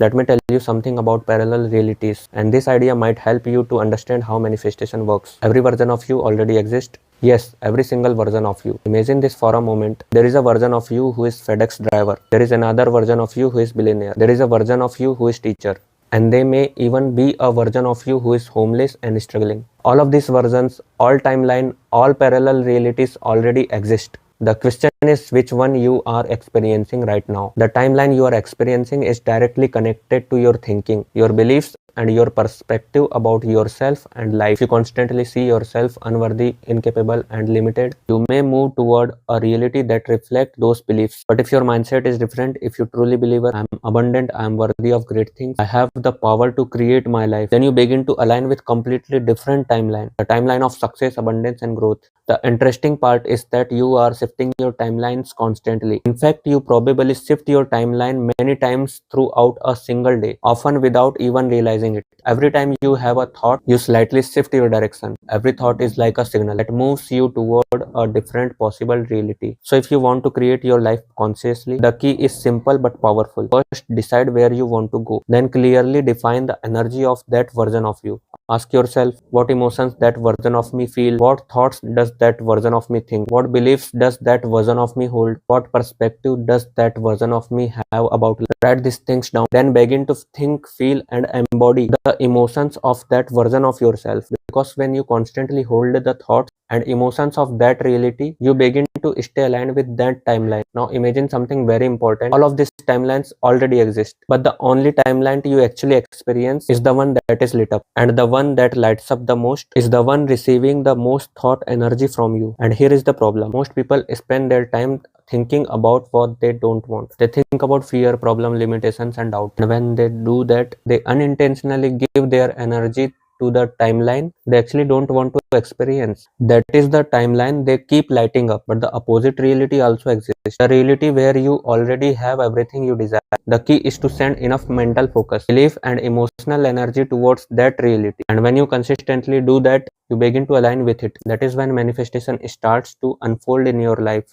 Let me tell you something about parallel realities, and this idea might help you to understand how manifestation works. Every version of you already exists. Yes, every single version of you. Imagine this for a moment. There is a version of you who is FedEx driver. There is another version of you who is billionaire. There is a version of you who is teacher. And there may even be a version of you who is homeless and struggling. All of these versions, all timeline, all parallel realities already exist. The question is which one you are experiencing right now. The timeline you are experiencing is directly connected to your thinking, your beliefs, and your perspective about yourself and life. If you constantly see yourself unworthy, incapable, and limited, you may move toward a reality that reflects those beliefs. But if your mindset is different, if you truly believe I am abundant, I am worthy of great things, I have the power to create my life, then you begin to align with completely different timeline, the timeline of success, abundance, and growth. The interesting part is that you are shifting your timelines constantly. In fact, you probably shift your timeline many times throughout a single day, often without even realizing it. Every time you have a thought, you slightly shift your direction. Every thought is like a signal that moves you toward a different possible reality. So if you want to create your life consciously, the key is simple but powerful. First, decide where you want to go. Then clearly define the energy of that version of you. Ask yourself, what emotions that version of me feel? What thoughts does that version of me think? What beliefs does that version of me hold? What perspective does that version of me have about life? Write these things down. Then begin to think, feel, and embody the emotions of that version of yourself. Because when you constantly hold the thoughts and emotions of that reality, you begin to stay aligned with that timeline. Now imagine something very important. All of these timelines already exist, but the only timeline you actually experience is the one that is lit up, and the one that lights up the most is the one receiving the most thought energy from you. And here is the problem. Most people spend their time thinking about what they don't want. They think about fear, problem, limitations, and doubt. And when they do that, they unintentionally give their energy to the timeline they actually don't want to experience. That is the timeline they keep lighting up. But the opposite reality also exists. The reality where you already have everything you desire. The key is to send enough mental focus, belief, and emotional energy towards that reality. And when you consistently do that, you begin to align with it. That is when manifestation starts to unfold in your life.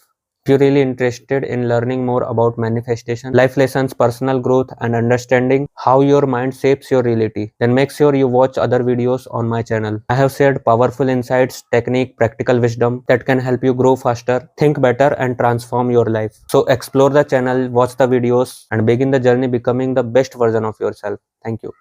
If you're really interested in learning more about manifestation, life lessons, personal growth, and understanding how your mind shapes your reality, then make sure you watch other videos on my channel. I have shared powerful insights, technique, practical wisdom that can help you grow faster, think better, and transform your life. So explore the channel, watch the videos, and begin the journey becoming the best version of yourself. Thank you.